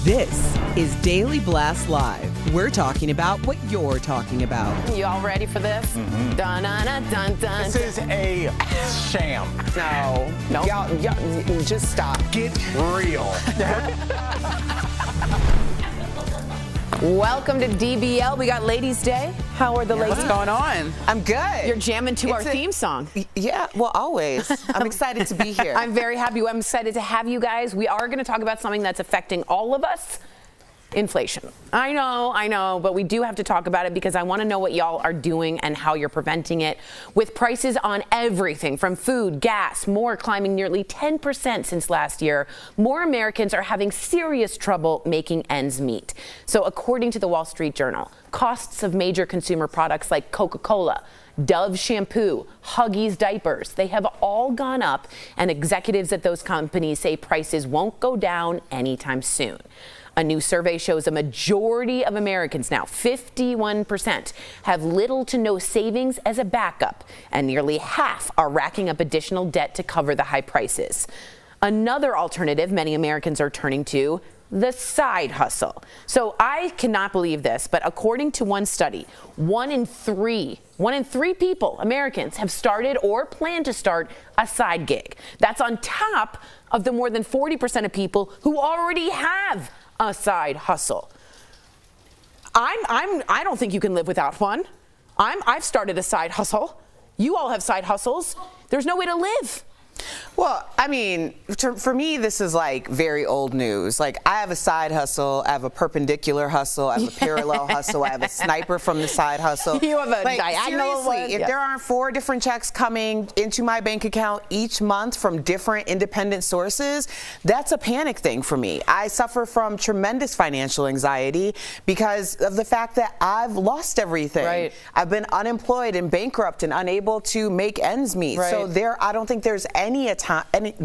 This is Daily Blast Live. We're talking about what you're talking about. You all ready for this? Mm-hmm. Dun, dun, dun, dun, dun. This is a sham. No. Nope. Y'all, just stop. Get real. Welcome to DBL. We got Ladies' Day. How are the ladies? What's going on? I'm good. You're jamming to our theme song. Yeah, well, always. I'm excited to be here. I'm very happy. I'm excited to have you guys. We are going to talk about something that's affecting all of us. Inflation. I know, but we do have to talk about it because I want to know what y'all are doing and how you're preventing it. With prices on everything from food, gas, more climbing nearly 10% since last year, more Americans are having serious trouble making ends meet. So according to the Wall Street Journal, costs of major consumer products like Coca-Cola, Dove shampoo, Huggies diapers, they have all gone up, and executives at those companies say prices won't go down anytime soon. A new survey shows a majority of Americans now, 51%, have little to no savings as a backup, and nearly half are racking up additional debt to cover the high prices. Another alternative many Americans are turning to, the side hustle. So I cannot believe this, but according to one study, one in three people, Americans, have started or plan to start a side gig. That's on top of the more than 40% of people who already have a side hustle. I don't think you can live without one. I've started a side hustle. You all have side hustles. There's no way to live. Well, I mean, for me, this is like very old news. Like, I have a side hustle, I have a perpendicular hustle, I have a parallel hustle, I have a sniper from the side hustle. You have a diagonal one. If there aren't 4 different checks coming into my bank account each month from different independent sources, that's a panic thing for me. I suffer from tremendous financial anxiety because of the fact that I've lost everything. Right. I've been unemployed and bankrupt and unable to make ends meet. Right. So I don't think there's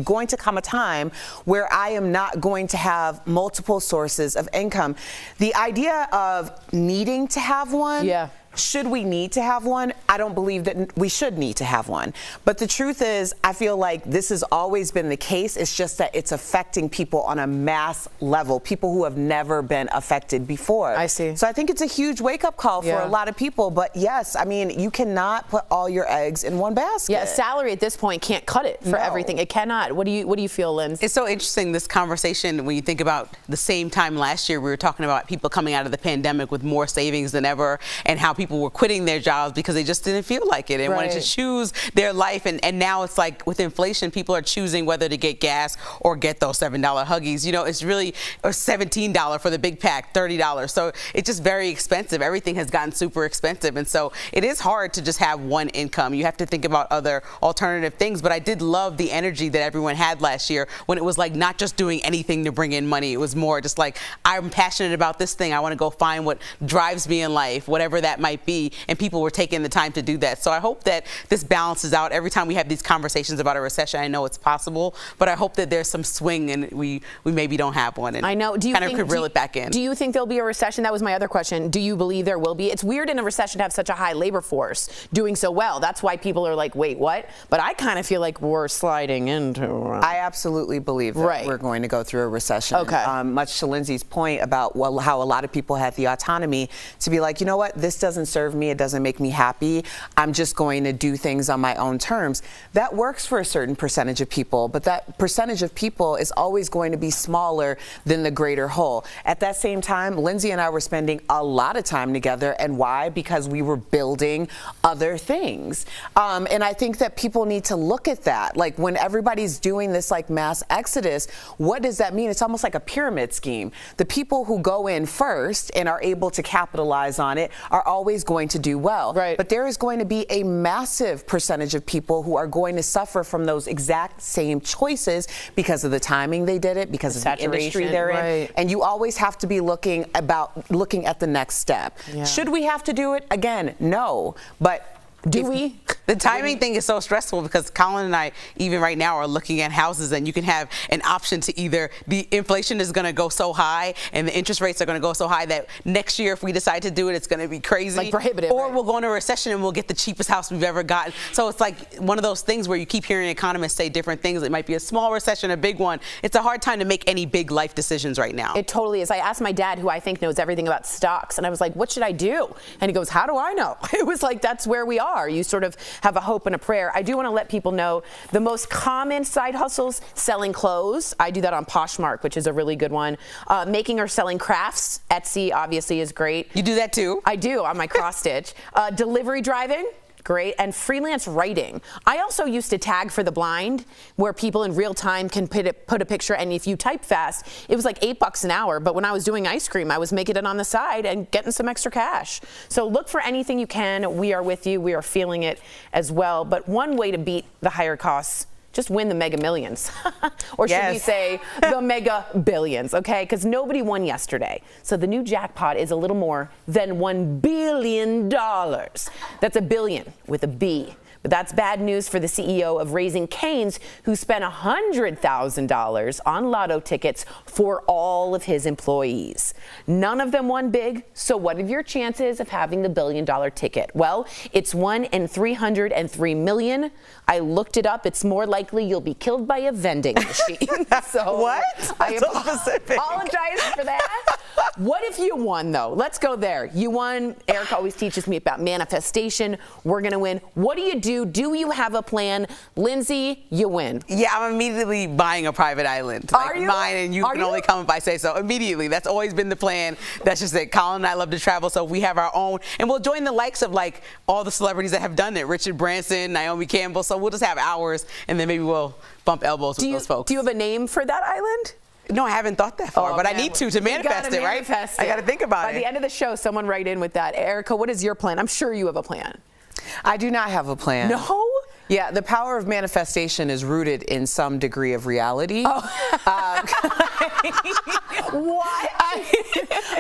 going to come a time where I am not going to have multiple sources of income. The idea of needing to have one, should we need to have one? I don't believe that we should need to have one. But the truth is, I feel like this has always been the case. It's just that it's affecting people on a mass level, people who have never been affected before. I see. So I think it's a huge wake-up call for a lot of people. But yes, I mean, you cannot put all your eggs in one basket. Yeah, salary at this point can't cut it for everything. It cannot. What do you feel, Lynn? It's so interesting, this conversation, when you think about the same time last year, we were talking about people coming out of the pandemic with more savings than ever, and how people were quitting their jobs because they just didn't feel like it and wanted to choose their life. And now it's like with inflation, people are choosing whether to get gas or get those $7 Huggies. You know, it's really $17 for the big pack, $30. So it's just very expensive. Everything has gotten super expensive. And so it is hard to just have one income. You have to think about other alternative things. But I did love the energy that everyone had last year when it was like not just doing anything to bring in money. It was more just like, I'm passionate about this thing. I want to go find what drives me in life, whatever that might be. And people were taking the time to do that. So I hope that this balances out. Every time we have these conversations about a recession, I know it's possible, but I hope that there's some swing and we maybe don't have one. And I know. Do you kind of could reel it back in. Do you think there'll be a recession? That was my other question. Do you believe there will be? It's weird in a recession to have such a high labor force doing so well. That's why people are like, wait, what? But I kind of feel like we're sliding into I absolutely believe that we're going to go through a recession. Okay. Much to Lindsay's point about how a lot of people had the autonomy to be like, you know what, this doesn't serve me. It doesn't make me happy. I'm just going to do things on my own terms. That works for a certain percentage of people, but that percentage of people is always going to be smaller than the greater whole. At that same time, Lindsay and I were spending a lot of time together. And why? Because we were building other things. And I think that people need to look at that. Like, when everybody's doing this like mass exodus, what does that mean? It's almost like a pyramid scheme. The people who go in first and are able to capitalize on it are always going to do well. Right. But there is going to be a massive percentage of people who are going to suffer from those exact same choices because of the timing they did it, because of the industry they're in. And you always have to be looking at the next step. Should we have to do it? Again, no. But do we? The timing thing is so stressful because Colin and I, even right now, are looking at houses, and you can have an option to either the inflation is going to go so high and the interest rates are going to go so high that next year, if we decide to do it, it's going to be crazy. Like prohibitive. Or right? we'll go into a recession and we'll get the cheapest house we've ever gotten. So it's like one of those things where you keep hearing economists say different things. It might be a small recession, a big one. It's a hard time to make any big life decisions right now. It totally is. I asked my dad, who I think knows everything about stocks, and I was like, what should I do? And he goes, how do I know? It was like, that's where we are. You sort of have a hope and a prayer. I do want to let people know the most common side hustles: selling clothes. I do that on Poshmark, which is a really good one. Making or selling crafts. Etsy obviously is great. You do that too? I do on my cross stitch. Delivery driving. Great. And freelance writing. I also used to tag for the blind, where people in real time can put a picture, and if you type fast, it was like $8 an hour. But when I was doing ice cream, I was making it on the side and getting some extra cash. So look for anything you can. We are with you. We are feeling it as well. But one way to beat the higher costs: just win the Mega Millions. Or should we say the Mega Billions, okay? Because nobody won yesterday. So the new jackpot is a little more than $1 billion. That's a billion with a B. But that's bad news for the CEO of Raising Cane's, who spent $100,000 on lotto tickets for all of his employees. None of them won big, so what are your chances of having the $1 billion ticket? Well, it's 1 in 303 million. I looked it up. It's more likely you'll be killed by a vending machine. So what? I so specific. apologize for that. What if you won, though? Let's go there. You won. Erica always teaches me about manifestation. We're going to win. What do you do? Do you have a plan? Lindsay, you win. Yeah, I'm immediately buying a private island. Are you? Mine, and you Are can you? only come if I say so. Immediately. That's always been the plan. That's just it. Colin and I love to travel, so we have our own. And we'll join the likes of like all the celebrities that have done it. Richard Branson, Naomi Campbell. So we'll just have ours, and then maybe we'll bump elbows with those folks. Do you have a name for that island? No, I haven't thought that far, but I need to manifest it, right? I got to think about it. By the end of the show, someone write in with that. Erica, what is your plan? I'm sure you have a plan. I do not have a plan. No? Yeah, the power of manifestation is rooted in some degree of reality. Oh. What?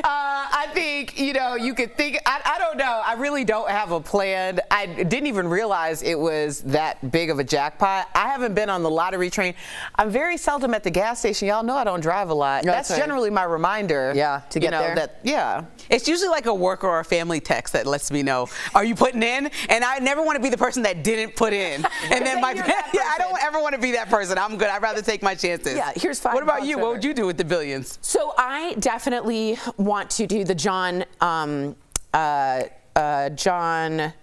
I think, you could think, I don't know. I really don't have a plan. I didn't even realize it was that big of a jackpot. I haven't been on the lottery train. I'm very seldom at the gas station. Y'all know I don't drive a lot. That's right. generally my reminder. Yeah, to get there. Yeah. It's usually like a work or a family text that lets me know, are you putting in? And I never want to be the person that didn't put in. And then I don't ever want to be that person. I'm good. I'd rather take my chances. Yeah, here's $5. What about you? What would you do with the billions? So I definitely want to do the John,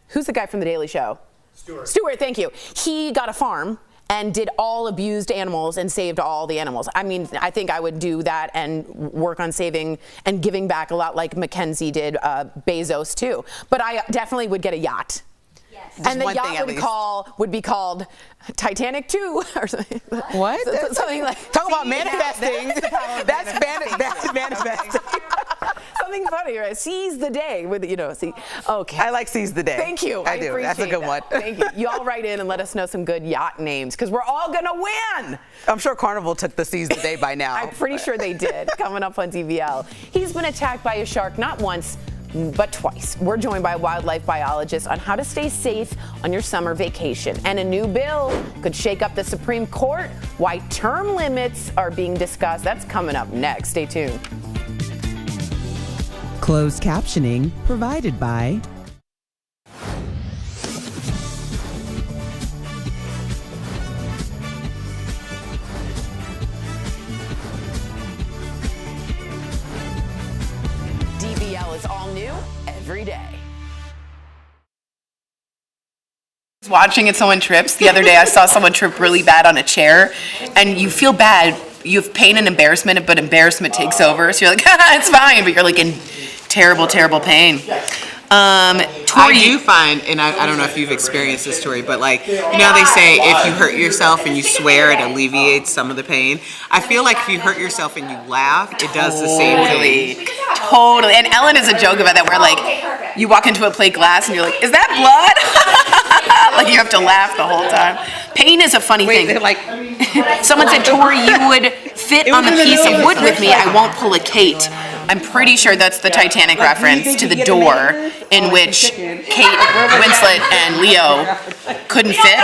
who's the guy from The Daily Show? Stewart, thank you. He got a farm and did all abused animals and saved all the animals. I mean, I think I would do that and work on saving and giving back a lot like Mackenzie did, Bezos too. But I definitely would get a yacht. And the yacht would be called Titanic 2 or something. What? Something like. Talk about manifesting. That's manifesting. Something funny, right? Seize the day with see. Okay. I like seize the day. Thank you. I do. Appreciate That's a good that. one. Thank you. You all write in and let us know some good yacht names because we're all gonna win. I'm sure Carnival took the seize the day by now. I'm pretty sure they did. Coming up on DBL. He's been attacked by a shark not once, but twice. We're joined by a wildlife biologist on how to stay safe on your summer vacation. And a new bill could shake up the Supreme Court. Why term limits are being discussed. That's coming up next. Stay tuned. Closed captioning provided by DBL is all new every day. Watching it, someone trips. The other day I saw someone trip really bad on a chair, and you feel bad. You have pain and embarrassment, but embarrassment takes over. So you're like, it's fine, but you're like in terrible, terrible pain. I do find, and I don't know if you've experienced this, Tori, but like, they say if you hurt yourself and you swear, it alleviates some of the pain. I feel like if you hurt yourself and you laugh, it does the same thing. Totally. And Ellen is a joke about that, where like, you walk into a plate glass and you're like, is that blood? Like you have to laugh the whole time. Pain is a funny thing. Like, someone said, Tori, you would fit on the piece of wood with me. I won't pull a Kate. I'm pretty sure that's the Titanic reference to the door in which Kate Winslet and Leo couldn't fit.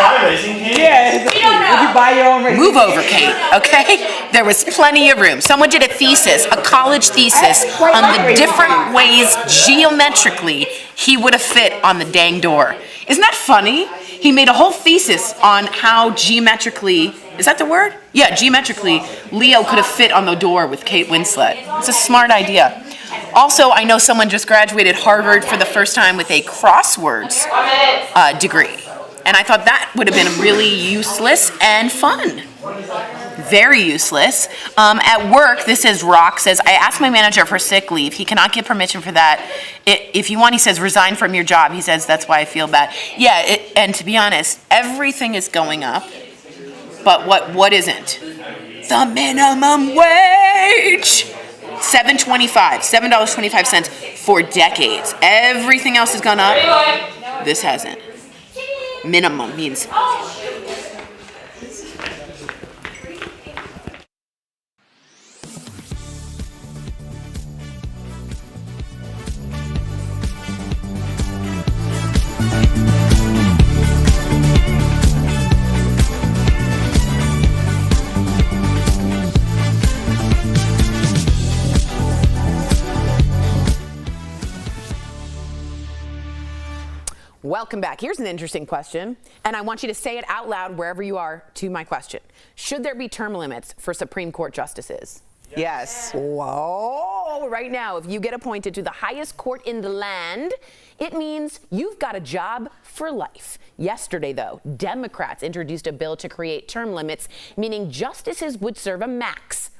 Move over, Kate, okay? There was plenty of room. Someone did a thesis, a college thesis, on the different ways geometrically he would have fit on the dang door. Isn't that funny? He made a whole thesis on how geometrically, is that the word? Yeah, geometrically, Leo could have fit on the door with Kate Winslet. It's a smart idea. Also, I know someone just graduated Harvard for the first time with a crosswords degree. And I thought that would have been really useless and fun. Very useless. At work, this is Rock says, I asked my manager for sick leave. He cannot get permission for that. If you want, he says, resign from your job. He says, that's why I feel bad. Yeah, and to be honest, everything is going up. But what isn't? The minimum wage. $7.25 for decades. Everything else has gone up. This hasn't. Minimum means. Welcome back. Here's an interesting question, and I want you to say it out loud wherever you are to my question. Should there be term limits for Supreme Court justices? Yes. Whoa, right now, if you get appointed to the highest court in the land, it means you've got a job for life. Yesterday, though, Democrats introduced a bill to create term limits, meaning justices would serve a max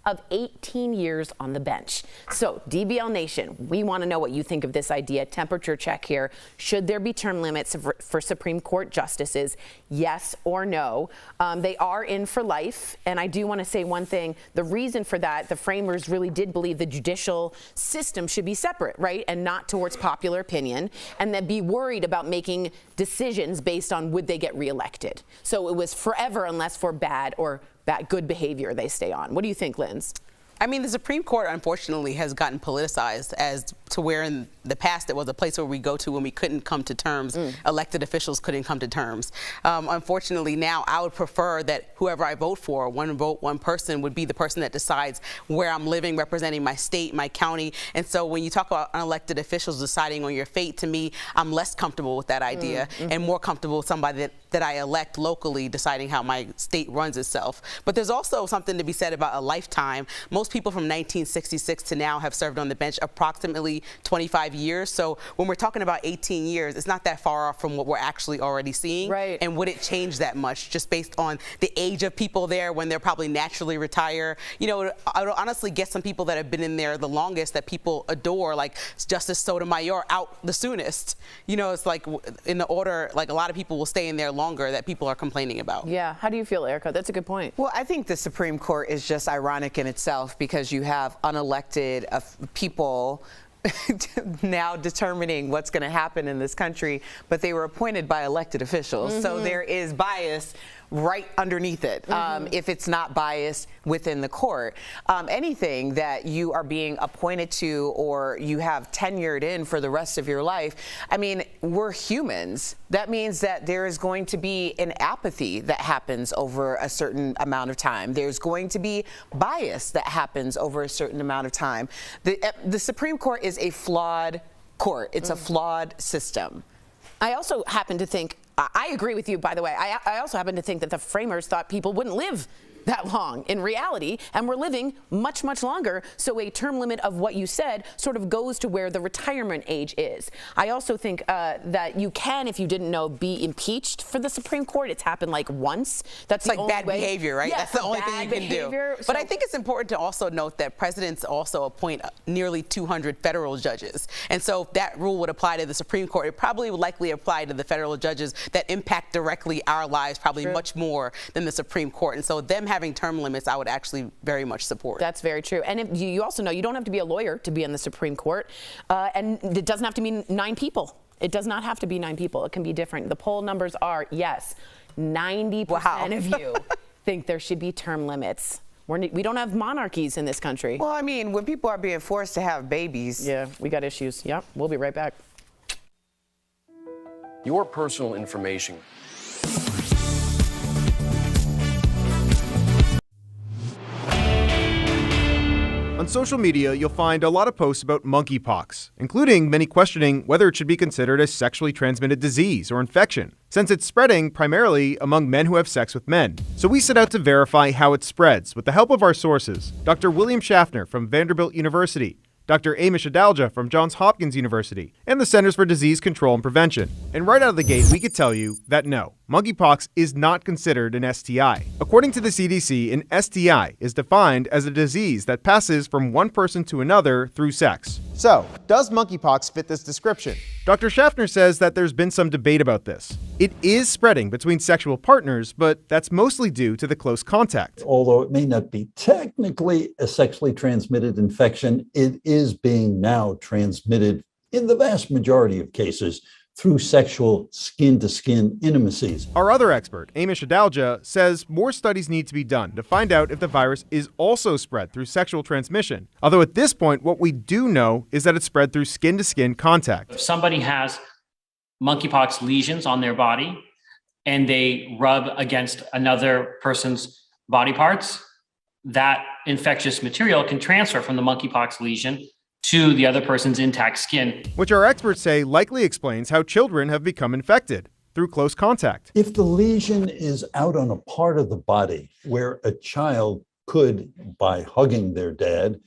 of 18 years on the bench. So, DBL Nation, we want to know what you think of this idea. Temperature check here. Should there be term limits for Supreme Court justices? Yes or no? They are in for life, and I do want to say one thing. The reason for that, the framers really did believe the judicial system should be separate, right, and not towards popular opinion, and then be worried about making decisions based on would they get reelected. So it was forever unless for bad or good behavior they stay on. What do you think, Linz? I mean, the Supreme Court, unfortunately, has gotten politicized as to where in the past it was a place where we go to when we couldn't come to terms. Elected officials couldn't come to terms. Unfortunately, now I would prefer that whoever I vote for, one vote, one person, would be the person that decides where I'm living, representing my state, my county. And so when you talk about unelected officials deciding on your fate, to me, I'm less comfortable with that idea and more comfortable with somebody that I elect locally deciding how my state runs itself. But there's also something to be said about a lifetime. Most people from 1966 to now have served on the bench approximately 25 years. So when we're talking about 18 years, it's not that far off from what we're actually already seeing. Right. And would it change that much just based on the age of people there when they're probably naturally retire? You know, I would honestly get some people that have been in there the longest that people adore, like Justice Sotomayor, out the soonest. You know, it's like in the order, like a lot of people will stay in there longer that people are complaining about. Yeah. How do you feel, Erica? That's a good point. Well, I think the Supreme Court is just ironic in itself because you have unelected people now determining what's going to happen in this country, but they were appointed by elected officials. So there is bias right underneath it, if it's not biased within the court. Anything that you are being appointed to or you have tenured in for the rest of your life, I mean, we're humans. That means that there is going to be an apathy that happens over a certain amount of time. There's going to be bias that happens over a certain amount of time. The Supreme Court is a flawed court. It's a flawed system. I also happen to think, I agree with you, by the way. I also happen to think that the framers thought people wouldn't live that long in reality, and we're living much, much longer. So a term limit of what you said sort of goes to where the retirement age is. I also think that you can, if you didn't know, be impeached for the Supreme Court. It's happened like once. That's like the only bad way. behavior, right? Yeah, that's the only thing you can do. But I think it's important to also note that presidents also appoint nearly 200 federal judges. And so if that rule would apply to the Supreme Court, it probably would likely apply to the federal judges that impact directly our lives probably much more than the Supreme Court. And so them having term limits, I would actually very much support. That's very true. And if you also know you don't have to be a lawyer to be on the Supreme Court, and it doesn't have to be 9 people. It does not have to be 9 people. It can be different. The poll numbers are, yes, 90% of you think there should be term limits. We don't have monarchies in this country. Well, I mean, when people are being forced to have babies. Yeah, we got issues. Yep, we'll be right back. Your personal information. On social media, you'll find a lot of posts about monkeypox, including many questioning whether it should be considered a sexually transmitted disease or infection, since it's spreading primarily among men who have sex with men. So we set out to verify how it spreads with the help of our sources, Dr. William Schaffner from Vanderbilt University, Dr. Amish Adalja from Johns Hopkins University, and the Centers for Disease Control and Prevention. And right out of the gate, we could tell you that no, monkeypox is not considered an STI. According to the CDC, an STI is defined as a disease that passes from one person to another through sex. So, does monkeypox fit this description? Dr. Schaffner says that there's been some debate about this. It is spreading between sexual partners, but that's mostly due to the close contact. Although it may not be technically a sexually transmitted infection, it is being now transmitted in the vast majority of cases through sexual skin-to-skin intimacies. Our other expert, Amish Adalja, says more studies need to be done to find out if the virus is also spread through sexual transmission. Although at this point, what we do know is that it's spread through skin-to-skin contact. If somebody has monkeypox lesions on their body and they rub against another person's body parts, that infectious material can transfer from the monkeypox lesion to the other person's intact skin. Which our experts say likely explains how children have become infected through close contact. If the lesion is out on a part of the body where a child could, by hugging their dad,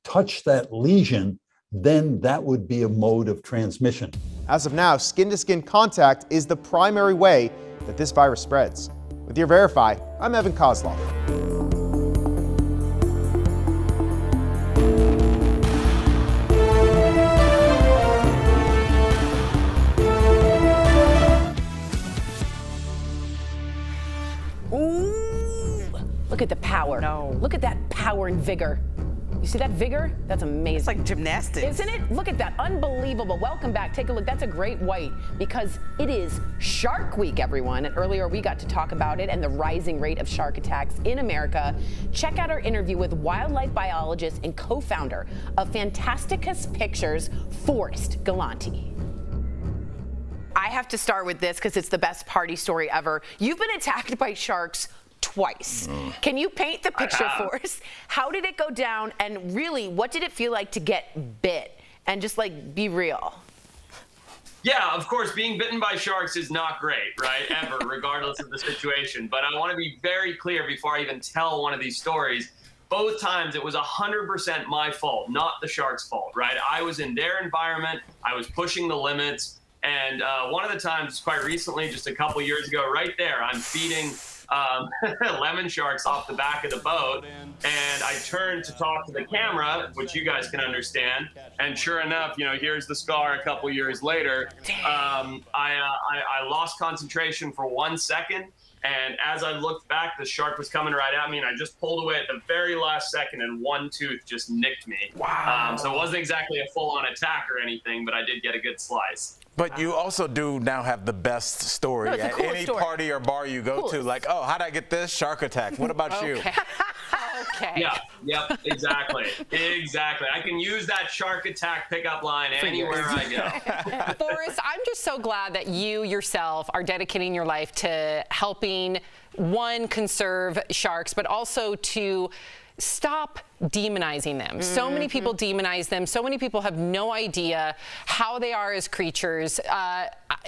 touch that lesion, then that would be a mode of transmission. As of now, skin-to-skin contact is the primary way that this virus spreads. With your Verify, I'm Evan Kozlov. Look at the power. No. Look at that power and vigor. You see that vigor? That's amazing. It's like gymnastics. Isn't it? Look at that. Unbelievable. Welcome back. Take a look. That's a great white because it is Shark Week, everyone. And earlier we got to talk about it and the rising rate of shark attacks in America. Check out our interview with wildlife biologist and co-founder of Fantasticus Pictures, Forrest Galanti. I have to start with this because it's the best party story ever. You've been attacked by sharks twice. Can you paint the picture for us? How did it go down? And really, what did it feel like to get bit? And just like, be real. Yeah, of course, being bitten by sharks is not great, right? Ever, regardless of the situation. But I want to be very clear before I even tell one of these stories. Both times it was 100% my fault, not the shark's fault, right? I was in their environment. I was pushing the limits. And one of the times, quite recently, just a couple years ago, right there, I'm feeding lemon sharks off the back of the boat, and I turned to talk to the camera, which you guys can understand, and sure enough, you know, here's the scar a couple years later. I lost concentration for 1 second, and as I looked back, the shark was coming right at me, and I just pulled away at the very last second, and one tooth just nicked me. Wow. So it wasn't exactly a full-on attack or anything, but I did get a good slice. But you also do now have the best story at any party or bar you go to. Like, oh, how'd I get this? Shark attack. What about you? Okay. Yeah, yep, exactly. Exactly. I can use that shark attack pickup line anywhere I go. Forrest, I'm just so glad that you yourself are dedicating your life to helping, one, conserve sharks, but also to stop demonizing them. So many people demonize them. So many people have no idea how they are as creatures.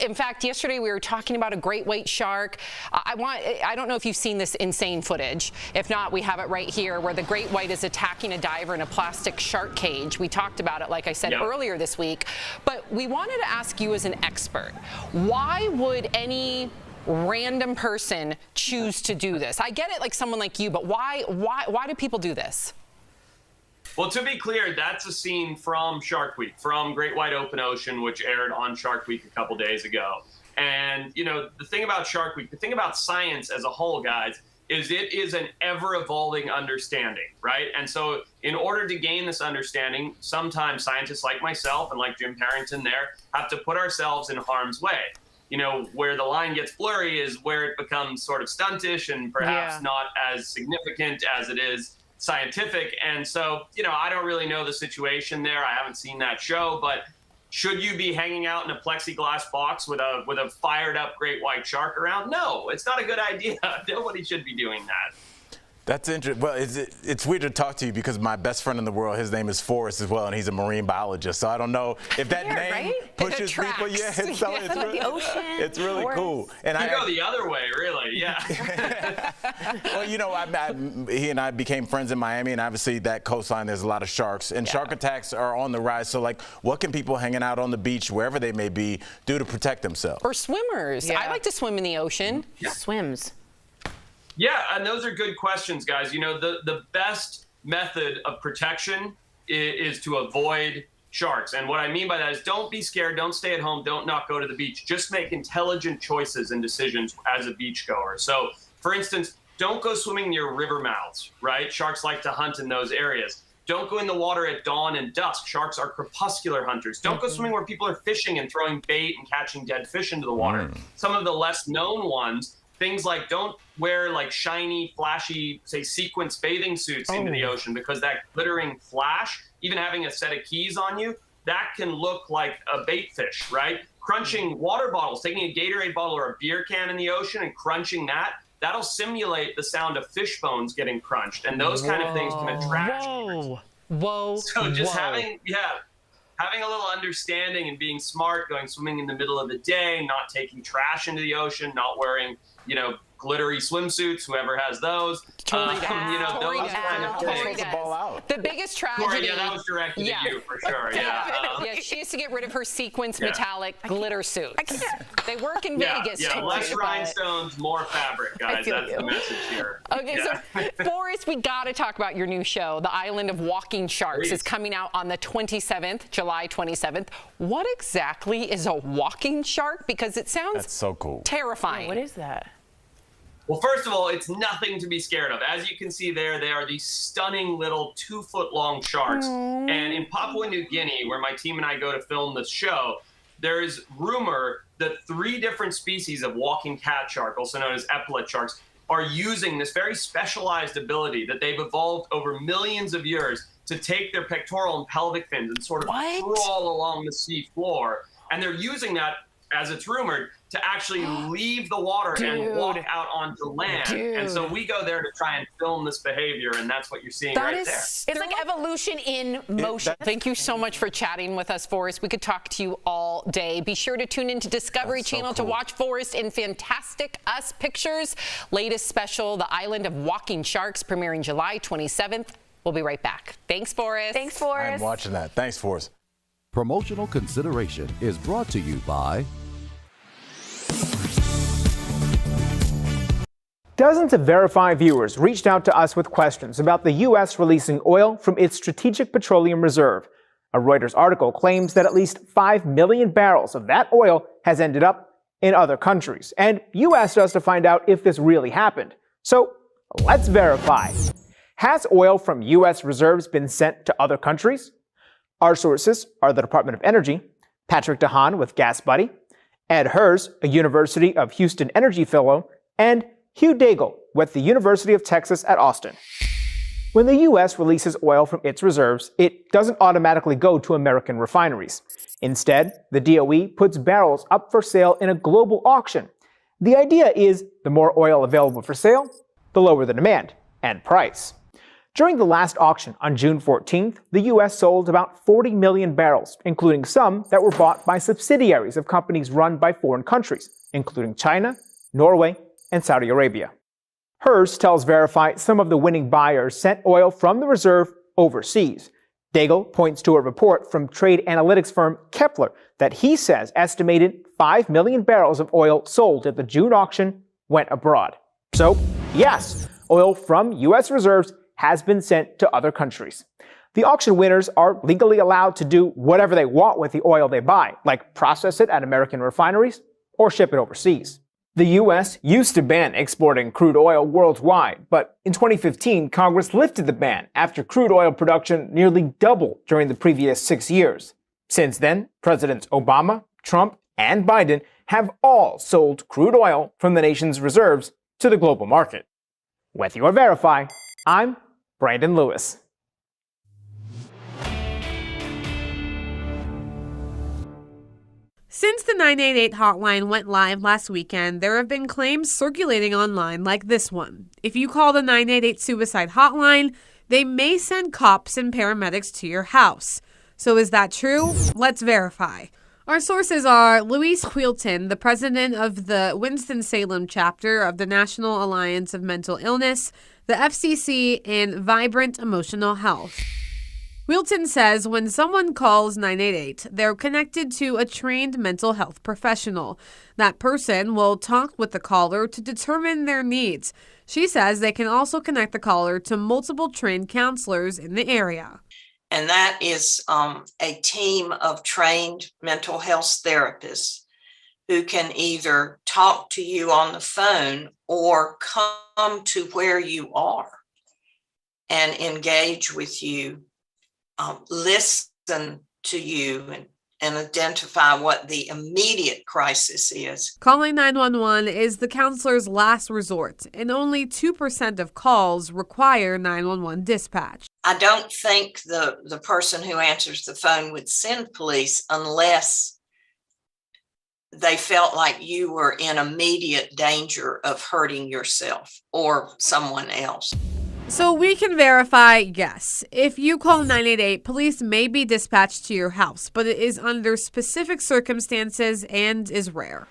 In fact, yesterday we were talking about a great white shark. I don't know if you've seen this insane footage. If not, we have it right here where the great white is attacking a diver in a plastic shark cage. We talked about it, like I said, earlier this week. But we wanted to ask you as an expert, why would any random person choose to do this? I get it, like someone like you, but why do people do this? Well, to be clear, that's a scene from Shark Week, from Great White Open Ocean, which aired on Shark Week a couple days ago. And, you know, the thing about Shark Week, the thing about science as a whole, guys, is it is an ever-evolving understanding, right? And so in order to gain this understanding, sometimes scientists like myself and like Jim Harrington there have to put ourselves in harm's way. where the line gets blurry is where it becomes sort of stuntish and perhaps not as significant as it is scientific. And so, I don't really know the situation there. I haven't seen that show, but should you be hanging out in a plexiglass box with a fired up great white shark around? No, it's not a good idea. Nobody should be doing that. That's interesting. Well, it's weird to talk to you because my best friend in the world, his name is Forrest as well, and he's a marine biologist. So I don't know if that name pushes people. Yeah, it's really cool. And I go the other way, really. Yeah. Well, he and I became friends in Miami, and obviously that coastline, there's a lot of sharks, and shark attacks are on the rise. So, what can people hanging out on the beach, wherever they may be, do to protect themselves? Or swimmers. I like to swim in the ocean. Swims. Yeah, and those are good questions, guys. The best method of protection is to avoid sharks. And what I mean by that is don't be scared, don't stay at home, don't not go to the beach. Just make intelligent choices and decisions as a beachgoer. So, for instance, don't go swimming near river mouths, right? Sharks like to hunt in those areas. Don't go in the water at dawn and dusk. Sharks are crepuscular hunters. Don't go swimming where people are fishing and throwing bait and catching dead fish into the water. Some of the less known ones, things like don't wear shiny, flashy, say sequence bathing suits into the ocean, because that glittering flash, even having a set of keys on you, that can look like a bait fish, right? Crunching water bottles, taking a Gatorade bottle or a beer can in the ocean and crunching that'll simulate the sound of fish bones getting crunched. And those kind of things can attract sharks. So just having a little understanding and being smart, going swimming in the middle of the day, not taking trash into the ocean, not wearing, glittery swimsuits, whoever has those. Those kind of things. The biggest tragedy. That was directed at you for sure. She has to get rid of her sequence metallic glitter suits. They work in Vegas. Less rhinestones, more fabric, guys. That's the message here. Okay, so Forrest, we got to talk about your new show, The Island of Walking Sharks. It's coming out on the 27th, July 27th. What exactly is a walking shark? Because it sounds so cool. Terrifying. What is that? Well, first of all, it's nothing to be scared of. As you can see there, they are these stunning little 2-foot-long sharks. And in Papua New Guinea, where my team and I go to film this show, there is rumor that 3 different species of walking cat shark, also known as epaulet sharks, are using this very specialized ability that they've evolved over millions of years to take their pectoral and pelvic fins and sort of crawl along the sea floor. And they're using that, as it's rumored, to actually leave the water and walk out onto land. And so we go there to try and film this behavior, and that's what you're seeing right there. It's like evolution in motion. Thank you so much for chatting with us, Forrest. We could talk to you all day. Be sure to tune into Discovery Channel to watch Forrest in Fantastic Us Pictures' latest special, The Island of Walking Sharks, premiering July 27th. We'll be right back. Thanks, Forrest. Thanks, Forrest. I'm watching that. Thanks, Forrest. Promotional consideration is brought to you by Dozens of Verify viewers reached out to us with questions about the U.S. releasing oil from its Strategic Petroleum Reserve. A Reuters article claims that at least 5 million barrels of that oil has ended up in other countries. And you asked us to find out if this really happened. So let's verify. Has oil from U.S. reserves been sent to other countries? Our sources are the Department of Energy, Patrick DeHaan with Gas Buddy, Ed Hers, a University of Houston Energy Fellow, and Hugh Daigle with the University of Texas at Austin. When the U.S. releases oil from its reserves, it doesn't automatically go to American refineries. Instead, the DOE puts barrels up for sale in a global auction. The idea is the more oil available for sale, the lower the demand and price. During the last auction on June 14th, the U.S. sold about 40 million barrels, including some that were bought by subsidiaries of companies run by foreign countries, including China, Norway, and Saudi Arabia. Hers tells Verify some of the winning buyers sent oil from the reserve overseas. Daigle points to a report from trade analytics firm Kepler that he says estimated 5 million barrels of oil sold at the June auction went abroad. So, yes, oil from U.S. reserves has been sent to other countries. The auction winners are legally allowed to do whatever they want with the oil they buy, like process it at American refineries or ship it overseas. The U.S. used to ban exporting crude oil worldwide, but in 2015, Congress lifted the ban after crude oil production nearly doubled during the previous 6 years. Since then, Presidents Obama, Trump, and Biden have all sold crude oil from the nation's reserves to the global market. With your Verify, I'm Brandon Lewis. Since the 988 hotline went live last weekend, there have been claims circulating online like this one. If you call the 988 suicide hotline, they may send cops and paramedics to your house. So is that true? Let's verify. Our sources are Louise Wheelton, the president of the Winston-Salem chapter of the National Alliance of Mental Illness, the FCC, and Vibrant Emotional Health. Wheelton says when someone calls 988, they're connected to a trained mental health professional. That person will talk with the caller to determine their needs. She says they can also connect the caller to multiple trained counselors in the area. And that is a team of trained mental health therapists who can either talk to you on the phone or come to where you are and engage with you. Listen to you and identify what the immediate crisis is. Calling 911 is the counselor's last resort, and only 2% of calls require 911 dispatch. I don't think the person who answers the phone would send police unless they felt like you were in immediate danger of hurting yourself or someone else. So we can verify, yes. If you call 988, police may be dispatched to your house, but it is under specific circumstances and is rare.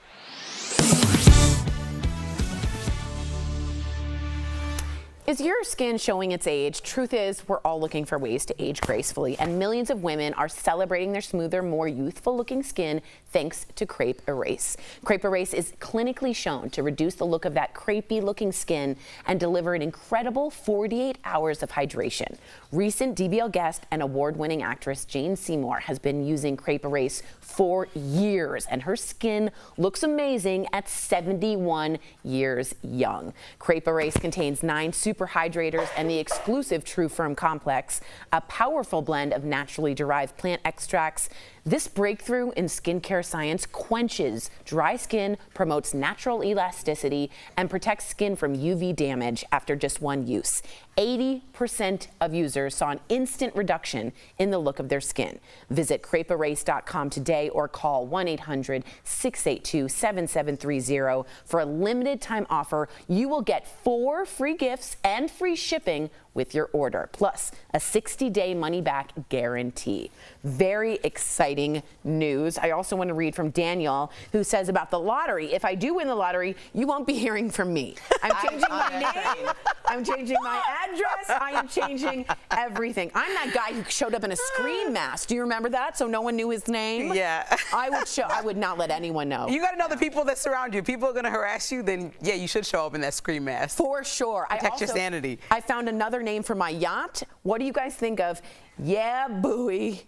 Is your skin showing its age? Truth is, we're all looking for ways to age gracefully, and millions of women are celebrating their smoother, more youthful-looking skin thanks to Crepe Erase. Crepe Erase is clinically shown to reduce the look of that crepey-looking skin and deliver an incredible 48 hours of hydration. Recent DBL guest and award-winning actress Jane Seymour has been using Crepe Erase for years, and her skin looks amazing at 71 years young. Crepe Erase contains 9 super hydrators and the exclusive True Firm Complex, a powerful blend of naturally derived plant extracts. This breakthrough in skincare science quenches dry skin, promotes natural elasticity, and protects skin from UV damage after just one use. 80% of users saw an instant reduction in the look of their skin. Visit crepeerase.com today or call 1-800-682-7730 for a limited time offer. You will get 4 free gifts and free shipping with your order, plus a 60-day money-back guarantee. Very exciting news. I also want to read from Daniel, who says about the lottery, if I do win the lottery, you won't be hearing from me. I'm changing my name, I'm changing my address, I am changing everything. I'm that guy who showed up in a screen mask. Do you remember that? So no one knew his name? Yeah. I would not let anyone know. You got to know the people that surround you. People are going to harass you, then yeah, you should show up in that screen mask. For sure. Protect your sanity. I found another name for my yacht. What do you guys think of? Yeah, buoy.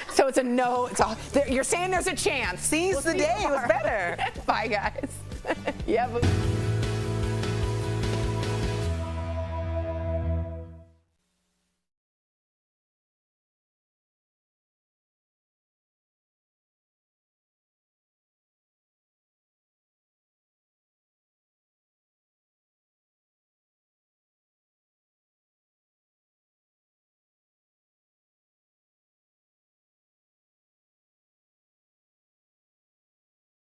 So it's a no. You're saying there's a chance. Seize the day. It was better. Bye, guys. Yeah, buoy.